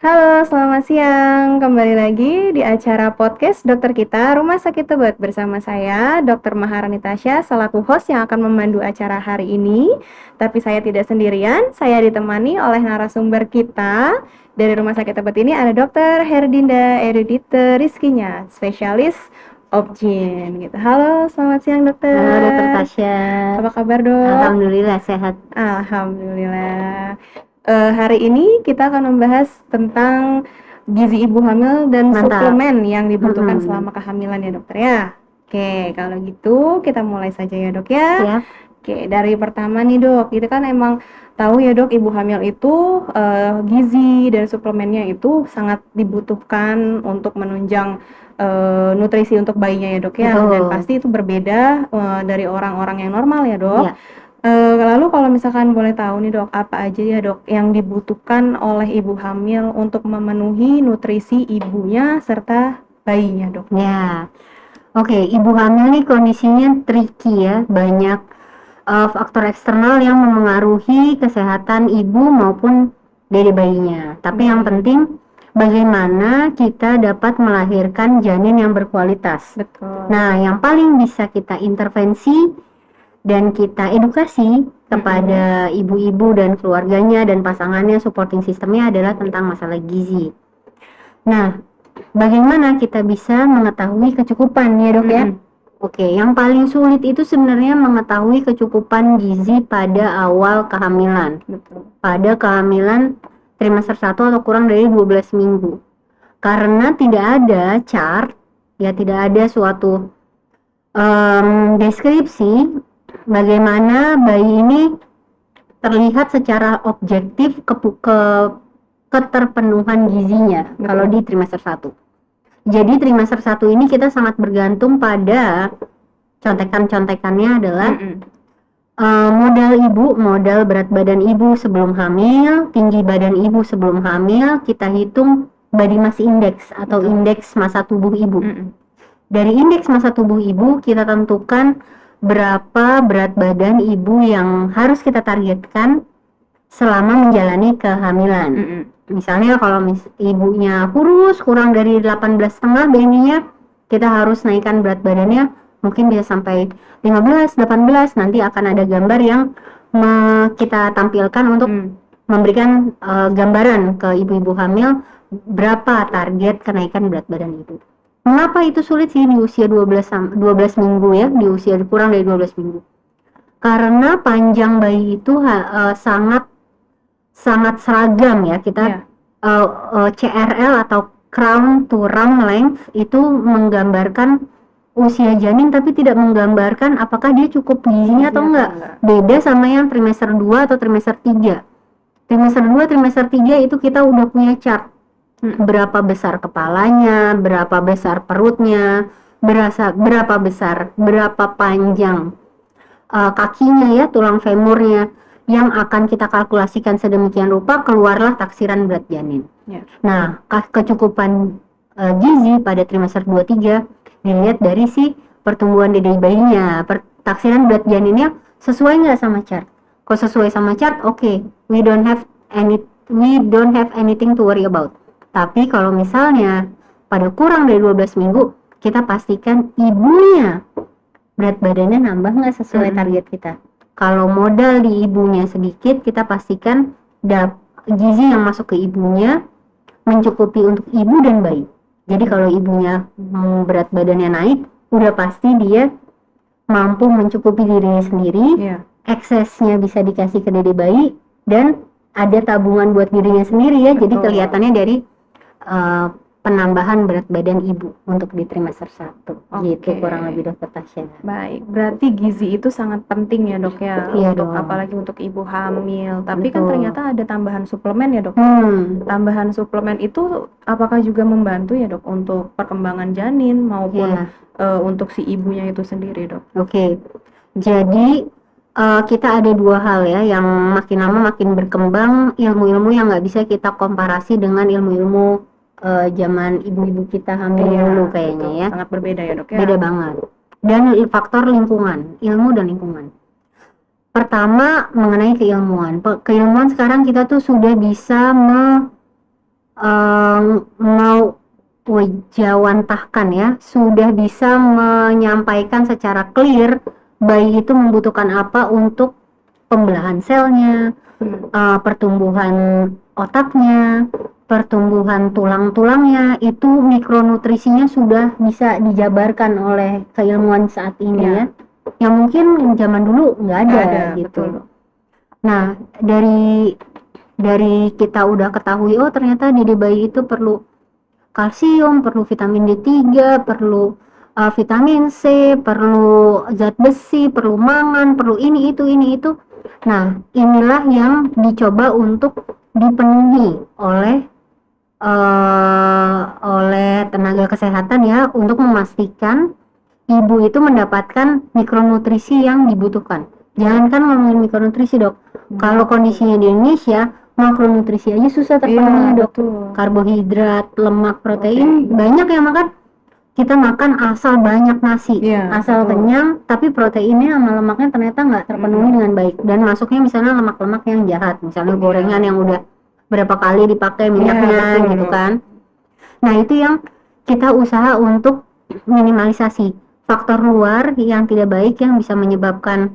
Halo, selamat siang. Kembali lagi di acara podcast dokter kita, Rumah Sakit Tebet. Bersama saya, Dr. Maharani Tasya, selaku host yang akan memandu acara hari ini. Tapi saya tidak sendirian, saya ditemani oleh narasumber kita. Dari Rumah Sakit Tebet ini ada Dr. Herdinda Erudite Rizkinya, spesialis Obgyn gitu. Halo, selamat siang dokter. Halo Dokter Tasya. Apa kabar dok? Alhamdulillah sehat. Alhamdulillah. Hari ini kita akan membahas tentang gizi ibu hamil dan Mantap. suplemen yang dibutuhkan Mm-mm. selama kehamilan ya dokter ya. Oke, kalau gitu kita mulai saja ya dok ya. Siap. Oke, dari pertama nih dok, kita kan emang tahu ya dok, ibu hamil itu gizi dan suplemennya itu sangat dibutuhkan untuk menunjang nutrisi untuk bayinya ya dok ya. Betul. Dan pasti itu berbeda dari orang-orang yang normal ya dok. Ya. Lalu kalau misalkan boleh tahu nih dok, apa aja ya dok yang dibutuhkan oleh ibu hamil untuk memenuhi nutrisi ibunya serta bayinya dok? Ya. Oke, ibu hamil nih kondisinya tricky ya. Banyak faktor eksternal yang memengaruhi kesehatan ibu maupun dari bayinya. Tapi yang penting bagaimana kita dapat melahirkan janin yang berkualitas. Betul. Nah, yang paling bisa kita intervensi dan kita edukasi kepada ibu-ibu dan keluarganya dan pasangannya, supporting sistemnya adalah tentang masalah gizi. Nah, bagaimana kita bisa mengetahui kecukupan ya dok ya? Oke, yang paling sulit itu sebenarnya mengetahui kecukupan gizi pada awal kehamilan. Betul. Pada kehamilan trimester 1 atau kurang dari 12 minggu. Karena tidak ada chart, ya tidak ada suatu deskripsi bagaimana bayi ini terlihat secara objektif keterpenuhan gizinya. Betul. Kalau di trimester 1. Jadi trimester 1 ini kita sangat bergantung pada contekan-contekannya adalah modal ibu, modal berat badan ibu sebelum hamil, tinggi badan ibu sebelum hamil, kita hitung body mass index atau indeks massa tubuh ibu. Dari indeks massa tubuh ibu kita tentukan berapa berat badan ibu yang harus kita targetkan selama menjalani kehamilan. Misalnya kalau ibunya kurus kurang dari 18,5 BMI-nya, kita harus naikkan berat badannya mungkin bisa sampai 15, 18. Nanti akan ada gambar yang kita tampilkan untuk memberikan gambaran ke ibu-ibu hamil berapa target kenaikan berat badan ibu. Mengapa itu sulit sih di usia 12 minggu ya, di usia kurang dari 12 minggu? Karena panjang bayi itu sangat seragam ya. Kita CRL atau crown to rump length itu menggambarkan usia janin tapi tidak menggambarkan apakah dia cukup gizinya atau enggak. Beda sama yang trimester 2 atau trimester 3. Trimester 2, trimester 3 itu kita udah punya chart. Berapa besar kepalanya, berapa besar perutnya, berapa besar, berapa panjang kakinya ya, tulang femurnya, yang akan kita kalkulasikan sedemikian rupa, keluarlah taksiran berat janin. Nah, kecukupan gizi pada trimester 2-3 dilihat dari si pertumbuhan dede bayinya. Taksiran berat janinnya sesuai nggak sama chart? Kalau sesuai sama chart, oke, we don't have anything to worry about. Tapi kalau misalnya pada kurang dari 12 minggu, kita pastikan ibunya berat badannya nambah nggak sesuai target kita. Kalau modal di ibunya sedikit, kita pastikan gizi yang masuk ke ibunya mencukupi untuk ibu dan bayi. Jadi kalau ibunya berat badannya naik, udah pasti dia mampu mencukupi dirinya sendiri, eksesnya bisa dikasih ke dede bayi, dan ada tabungan buat dirinya sendiri ya. Jadi kelihatannya dari penambahan berat badan ibu untuk di trimester 1. Gitu kurang lebih dokter Tasya. Baik, berarti gizi itu sangat penting ya dok ya, apalagi untuk ibu hamil. Tapi kan ternyata ada tambahan suplemen ya dok. Tambahan suplemen itu apakah juga membantu ya dok untuk perkembangan janin maupun untuk si ibunya itu sendiri dok? Oke. Jadi kita ada dua hal ya yang makin lama makin berkembang, ilmu-ilmu yang nggak bisa kita komparasi dengan ilmu-ilmu zaman ibu-ibu kita hamil dulu kayaknya ya. Sangat berbeda ya dok ya. Beda banget. Dan faktor lingkungan, ilmu dan lingkungan. Pertama mengenai keilmuan. Keilmuan sekarang kita tuh sudah bisa mau wejawantahkan ya, sudah bisa menyampaikan secara clear bayi itu membutuhkan apa untuk pembelahan selnya, pertumbuhan otaknya, pertumbuhan tulang-tulangnya, itu mikronutrisinya sudah bisa dijabarkan oleh keilmuan saat ini ya. Yang mungkin zaman dulu nggak ada gitu. Betul. Nah, dari kita udah ketahui, oh ternyata dede bayi itu perlu kalsium, perlu vitamin D3, perlu vitamin C, perlu zat besi, perlu mangan, perlu ini itu. Nah, inilah yang dicoba untuk dipenuhi oleh tenaga kesehatan ya, untuk memastikan ibu itu mendapatkan mikronutrisi yang dibutuhkan. Jangankan ngomongin mikronutrisi, Dok. Kalau kondisinya di Indonesia, makronutrisi aja susah terpenuhi, Dok. Karbohidrat, lemak, protein banyak yang makan. Kita makan asal banyak nasi, asal kenyang, tapi proteinnya sama lemaknya ternyata nggak terpenuhi dengan baik. Dan masuknya misalnya lemak-lemak yang jahat, misalnya gorengan yang udah berapa kali dipakai minyaknya gitu kan. Nah, itu yang kita usaha untuk minimalisasi faktor luar yang tidak baik yang bisa menyebabkan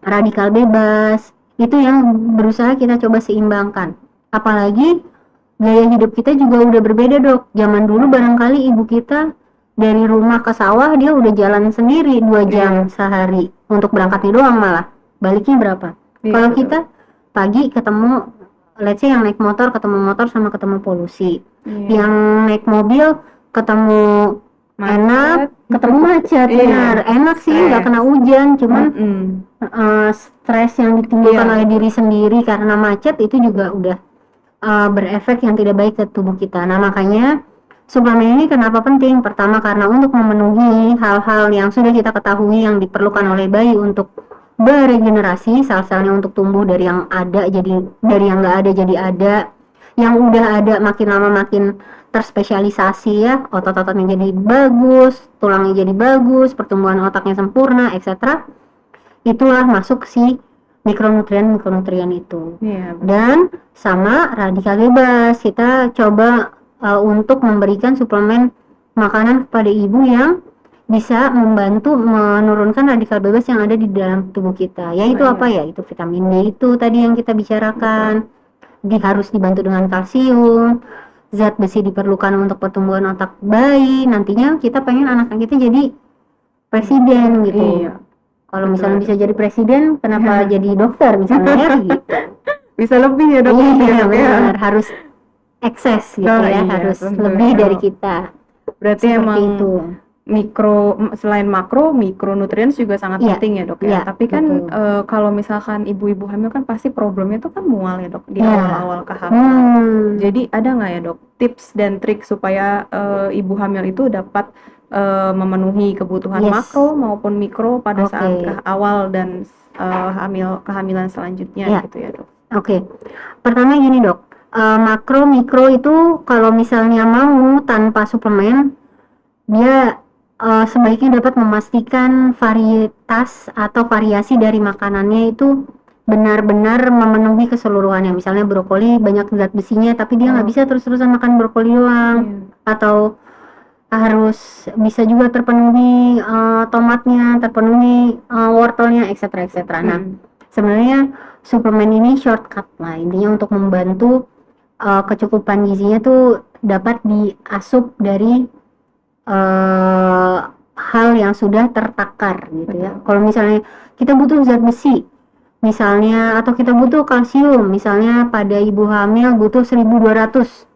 radikal bebas, itu yang berusaha kita coba seimbangkan. Apalagi gaya hidup kita juga udah berbeda, Dok. Zaman dulu barangkali ibu kita dari rumah ke sawah dia udah jalan sendiri 2 jam sehari untuk berangkatnya doang, malah baliknya berapa. Kalau kita pagi ketemu, let's say yang naik motor ketemu motor sama ketemu polusi, yang naik mobil ketemu enak, ketemu macet. Benar, enak sih nggak kena hujan, cuman stres yang ditimbulkan oleh diri sendiri karena macet itu juga udah berefek yang tidak baik ke tubuh kita. Nah, makanya suplemen ini kenapa penting? Pertama, karena untuk memenuhi hal-hal yang sudah kita ketahui yang diperlukan oleh bayi untuk beregenerasi, sel-selnya untuk tumbuh dari yang ada jadi, dari yang nggak ada jadi ada, yang udah ada makin lama makin terspesialisasi ya, otot-ototnya jadi bagus, tulangnya jadi bagus, pertumbuhan otaknya sempurna, etc. Itulah masuk si mikronutrien itu. Dan sama radikal bebas, kita coba untuk memberikan suplemen makanan kepada ibu yang bisa membantu menurunkan radikal bebas yang ada di dalam tubuh kita. Yaitu apa ya? Itu vitamin D itu tadi yang kita bicarakan. Harus dibantu dengan kalsium. Zat besi diperlukan untuk pertumbuhan otak bayi. Nantinya kita pengen anak kita jadi presiden gitu. Kalau misalnya bisa jadi presiden, kenapa jadi dokter misalnya ya gitu. Bisa lebih ya, Dok. Benar, harus ekses gitu harus lebih dari kita. Berarti seperti emang itu. Selain makro, mikronutrien juga sangat penting ya, Dok ya. Tapi kan kalau misalkan ibu-ibu hamil kan pasti problemnya itu kan mual ya, Dok, di awal-awal kehamilan. Jadi ada nggak ya, Dok, tips dan trik supaya ibu hamil itu dapat memenuhi kebutuhan makro maupun mikro pada saat awal dan kehamilan selanjutnya gitu ya, Dok? Pertama gini, Dok. Makro mikro itu kalau misalnya mau tanpa suplemen, dia sebaiknya dapat memastikan varietas atau variasi dari makanannya itu benar-benar memenuhi keseluruhannya. Misalnya brokoli banyak zat besinya, tapi dia nggak bisa terus-terusan makan brokoli doang. Atau harus bisa juga terpenuhi tomatnya, terpenuhi wortelnya, etc. Nah, sebenarnya suplemen ini shortcut lah, intinya untuk membantu kecukupan gizinya tuh dapat diasup dari hal yang sudah tertakar gitu ya. Kalau misalnya kita butuh zat besi misalnya, atau kita butuh kalsium misalnya, pada ibu hamil butuh 1200.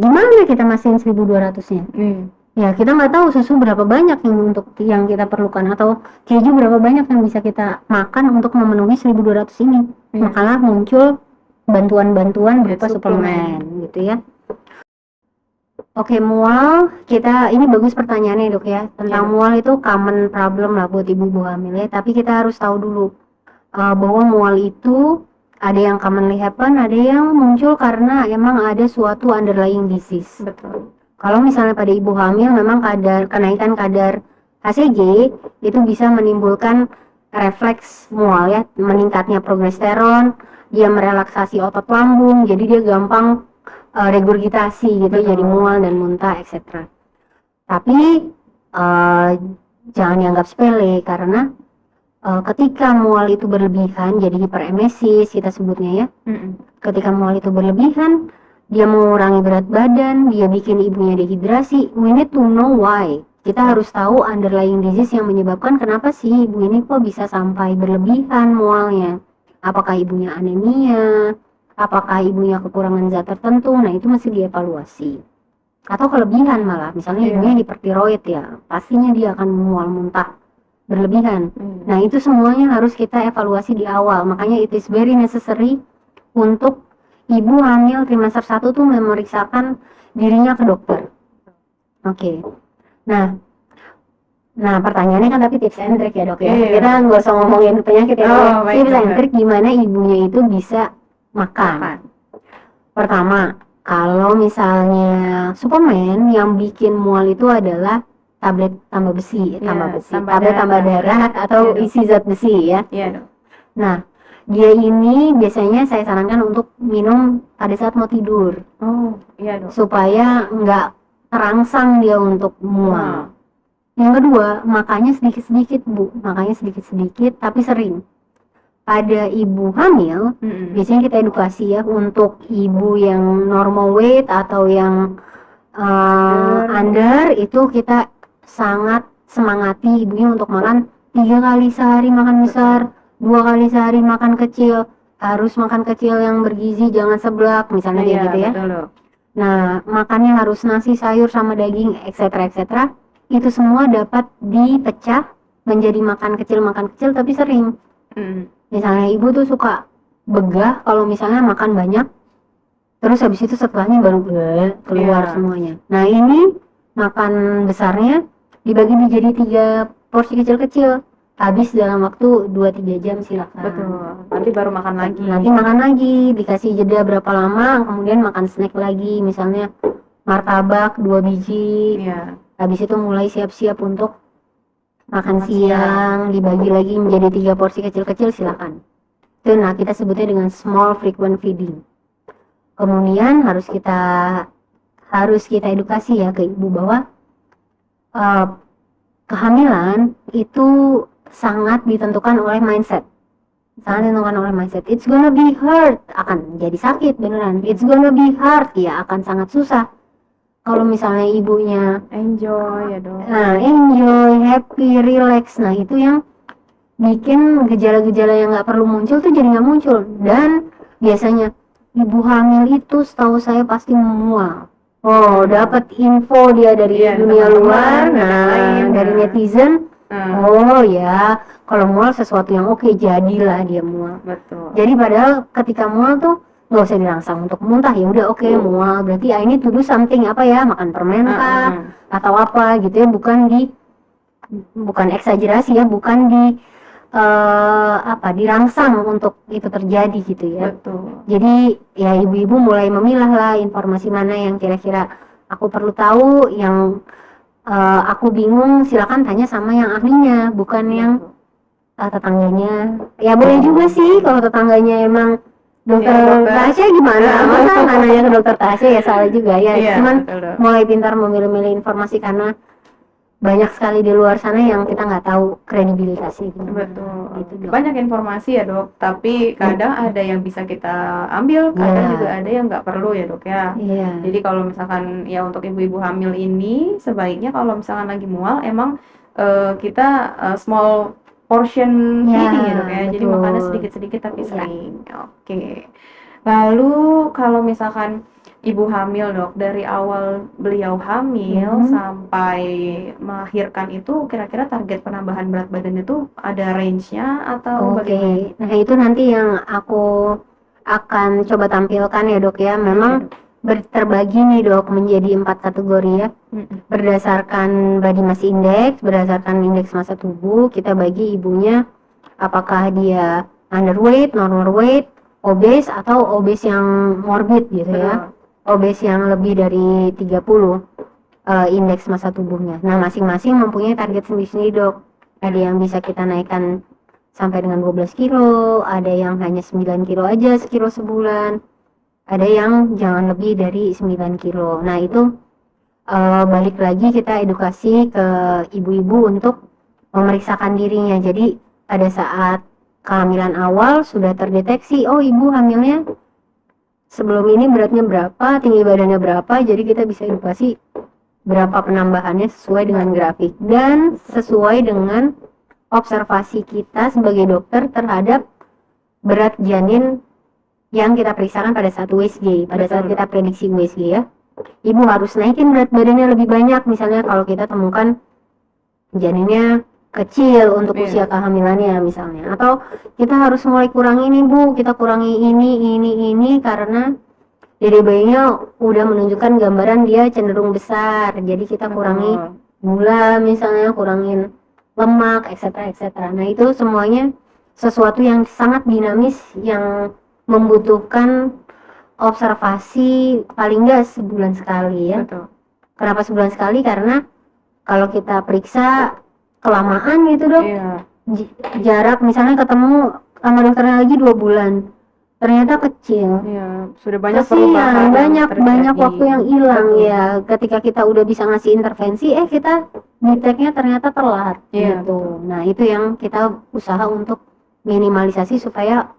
Gimana kita masihin 1200-nya? Ya kita nggak tahu susu berapa banyak yang kita perlukan, atau keju berapa banyak yang bisa kita makan untuk memenuhi 1200 ini. Makalah muncul bantuan-bantuan berupa suplemen gitu ya. Mual, ini bagus pertanyaannya, Dok ya. Tentang mual itu common problem lah buat ibu-ibu hamil ya. Tapi kita harus tahu dulu bahwa mual itu ada yang commonly happen, ada yang muncul karena emang ada suatu underlying disease. Betul. Kalau misalnya pada ibu hamil memang kenaikan kadar HCG itu bisa menimbulkan refleks mual ya, meningkatnya progesteron, dia merelaksasi otot lambung, jadi dia gampang regurgitasi gitu, jadi mual dan muntah etc. Tapi jangan dianggap sepele karena ketika mual itu berlebihan, jadi hiperemesis kita sebutnya ya. Ketika mual itu berlebihan, dia mengurangi berat badan, dia bikin ibunya dehidrasi. We need to know why. Kita harus tahu underlying disease yang menyebabkan kenapa sih ibu ini kok bisa sampai berlebihan mualnya. Apakah ibunya anemia? Apakah ibunya kekurangan zat tertentu? Nah, itu masih dievaluasi. Atau kelebihan malah, misalnya ibunya hipertiroid ya, pastinya dia akan mual muntah berlebihan. Nah, itu semuanya harus kita evaluasi di awal. Makanya it is very necessary untuk ibu hamil trimester 1 tuh memeriksakan dirinya ke dokter. Oke. Nah, pertanyaannya kan tapi tips and trick ya dok ya. Kita nggak usah ngomongin penyakit ya. Tips and trick gimana ibunya itu bisa makan. Pertama, kalau misalnya suplemen yang bikin mual itu adalah tablet tambah besi, tablet tambah darah atau isi zat besi ya. Nah, dia ini biasanya saya sarankan untuk minum pada saat mau tidur. Supaya nggak terangsang dia untuk mual. Yang kedua, makannya sedikit-sedikit Bu, makannya sedikit-sedikit tapi sering. Pada ibu hamil, biasanya kita edukasi ya untuk ibu yang normal weight atau yang under itu kita sangat semangati ibunya untuk makan 3 kali sehari makan besar, 2 kali sehari makan kecil, harus makan kecil yang bergizi, jangan seblak misalnya kayak gitu ya. Betul. Nah, makannya harus nasi, sayur sama daging etc. Itu semua dapat dipecah menjadi makan kecil tapi sering. Misalnya ibu tuh suka begah kalau misalnya makan banyak, terus habis itu setelahnya baru keluar semuanya. Nah, ini makan besarnya dibagi menjadi 3 porsi kecil-kecil, habis dalam waktu 2-3 jam silakan. Betul. Nanti baru makan lagi. Nanti makan lagi, dikasih jeda berapa lama, kemudian makan snack lagi, misalnya martabak 2 biji. Habis itu mulai siap-siap untuk makan siang, dibagi lagi menjadi 3 porsi kecil-kecil silakan. Itu nah kita sebutnya dengan small frequent feeding. Kemudian harus kita edukasi ya ke ibu bahwa kehamilan itu sangat ditentukan oleh mindset. It's gonna be hard, akan jadi sakit beneran. It's gonna be hard, ya akan sangat susah. Kalau misalnya ibunya enjoy ya dok. Nah, enjoy, happy, relax. Nah, itu yang bikin gejala-gejala yang nggak perlu muncul tuh jadi nggak muncul. Dan biasanya ibu hamil itu setahu saya pasti mual. Dapat info dia dari dunia luar, dari netizen. Oh ya, kalau mual sesuatu yang oke, jadilah dia mual. Betul. Jadi padahal ketika mual tuh nggak usah dirangsang untuk muntah, ya udah oke, mual berarti ini to do something apa ya, makan permen kah atau apa gitu ya, bukan eksagerasi ya, bukan dirangsang untuk itu terjadi gitu ya. Betul. Jadi ya ibu-ibu mulai memilah lah informasi mana yang kira-kira aku perlu tahu, yang aku bingung silakan tanya sama yang ahlinya, bukan yang tetangganya. Ya boleh juga sih kalau tetangganya emang dokter Tasya gimana? Masa nggak nanya ke dokter Tasya, ya salah juga ya. Cuman mulai pintar memilih-milih informasi karena banyak sekali di luar sana yang kita nggak tahu kredibilitasnya. Betul. Gitu, banyak informasi ya dok, tapi kadang ada yang bisa kita ambil, kadang juga ada yang nggak perlu ya dok ya. Jadi kalau misalkan ya untuk ibu-ibu hamil ini sebaiknya kalau misalkan lagi mual emang kita small portion feeding ya dok ya. Jadi makannya sedikit-sedikit tapi sering. Oke. Lalu kalau misalkan ibu hamil dok, dari awal beliau hamil sampai melahirkan itu kira-kira target penambahan berat badan itu ada range-nya atau bagaimana? Nah itu nanti yang aku akan coba tampilkan ya dok ya. Memang terbagi nih dok menjadi 4 kategori ya. Berdasarkan body mass index, berdasarkan indeks massa tubuh, kita bagi ibunya apakah dia underweight, normal weight, obese atau obese yang morbid gitu ya. Obes yang lebih dari 30 indeks massa tubuhnya. Nah, masing-masing mempunyai target sendiri-sendiri dok. Ada yang bisa kita naikkan sampai dengan 12 kilo, ada yang hanya 9 kilo aja sekilo sebulan, ada yang jangan lebih dari 9 kilo. Nah itu balik lagi kita edukasi ke ibu-ibu untuk memeriksakan dirinya. Jadi pada saat kehamilan awal sudah terdeteksi, oh ibu hamilnya sebelum ini beratnya berapa, tinggi badannya berapa, jadi kita bisa edukasi berapa penambahannya sesuai dengan grafik dan sesuai dengan observasi kita sebagai dokter terhadap berat janin yang kita periksakan pada saat USG, pada saat kita prediksi USG ya. Ibu harus naikin berat badannya lebih banyak, misalnya kalau kita temukan janinnya kecil untuk usia kehamilannya misalnya, atau kita harus mulai kurangi nih Bu, kita kurangi ini karena dede bayinya udah menunjukkan gambaran dia cenderung besar, jadi kita kurangi gula misalnya, kurangin lemak, etc. Nah itu semuanya sesuatu yang sangat dinamis yang membutuhkan observasi paling nggak sebulan sekali ya. Betul. Kenapa sebulan sekali? Karena kalau kita periksa kelamaan gitu dok, jarak misalnya ketemu sama dokternya lagi 2 bulan, ternyata kecil. Sudah banyak perubahan, banyak waktu yang hilang ya. Ketika kita udah bisa ngasih intervensi, kita deteknya ternyata telat gitu. Nah itu yang kita usaha untuk minimalisasi supaya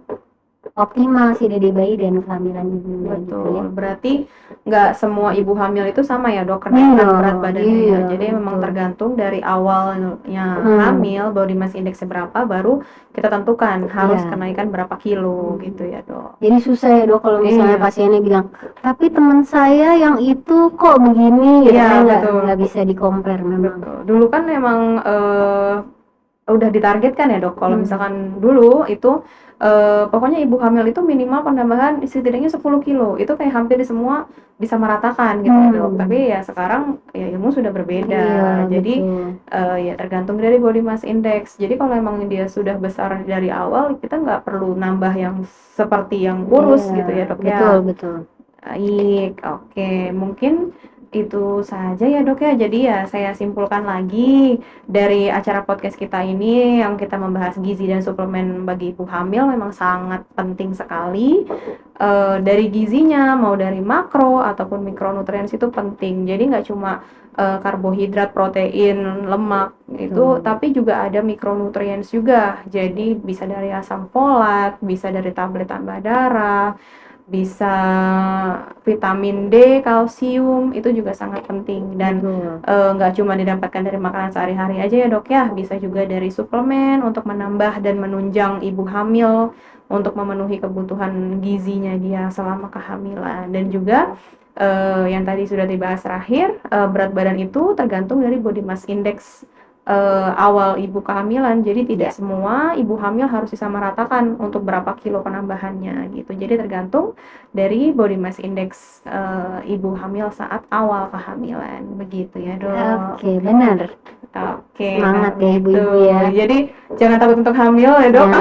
optimal si dede bayi dan kehamilan ibunya. Betul. Gitu ya. Berarti nggak semua ibu hamil itu sama ya dok, kenaikan berat badannya. Jadi memang tergantung dari awalnya hamil body mass index berapa, baru kita tentukan harus kenaikan berapa kilo gitu ya dok. Jadi susah ya dok kalau misalnya pasiennya bilang, tapi teman saya yang itu kok begini, nggak bisa di-compare memang. Betul. Dulu kan memang udah ditargetkan ya dok, kalau misalkan dulu itu pokoknya ibu hamil itu minimal penambahan setidaknya 10 kilo, itu kayak hampir di semua bisa meratakan gitu dok. Tapi ya sekarang ya ilmu sudah berbeda, jadi ya tergantung dari body mass index. Jadi kalau emang dia sudah besar dari awal, kita nggak perlu nambah yang seperti yang kurus gitu ya dok ya. Betul. Baik, oke, mungkin itu saja ya dok ya. Jadi ya saya simpulkan lagi dari acara podcast kita ini yang kita membahas gizi dan suplemen bagi ibu hamil memang sangat penting sekali. Dari gizinya mau dari makro ataupun mikronutrien itu penting. Jadi nggak cuma karbohidrat, protein, lemak itu, tapi juga ada mikronutrien juga. Jadi bisa dari asam folat, bisa dari tablet tambah darah, bisa vitamin D, kalsium, itu juga sangat penting. Dan nggak cuma didapatkan dari makanan sehari-hari aja ya dok ya, bisa juga dari suplemen untuk menambah dan menunjang ibu hamil untuk memenuhi kebutuhan gizinya dia selama kehamilan. Dan juga yang tadi sudah dibahas terakhir, berat badan itu tergantung dari body mass index awal ibu kehamilan. Jadi tidak semua ibu hamil harus disamaratakan untuk berapa kilo penambahannya gitu. Jadi tergantung dari body mass index ibu hamil saat awal kehamilan, begitu ya dok. Oke, benar. Oke, semangat ya ibu-ibu ya. Jadi jangan takut untuk hamil ya dok.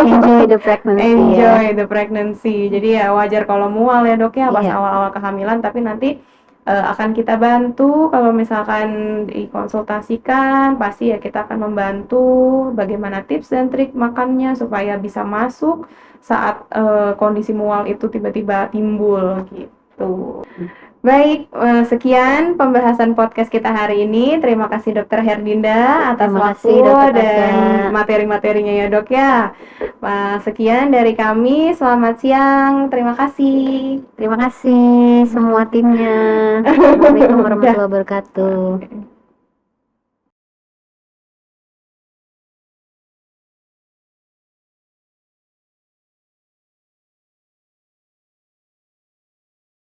Enjoy the pregnancy. Enjoy the pregnancy. Jadi ya wajar kalau mual ya dok ya pas awal-awal kehamilan, tapi nanti akan kita bantu. Kalau misalkan dikonsultasikan, pasti ya kita akan membantu bagaimana tips dan trik makannya supaya bisa masuk saat kondisi mual itu tiba-tiba timbul gitu. Baik, sekian pembahasan podcast kita hari ini. Terima kasih Dokter Herdinda atas waktu dan materi-materinya ya dok ya. Sekian dari kami, selamat siang, terima kasih. Terima kasih semua timnya. Assalamualaikum warahmatullahi wabarakatuh.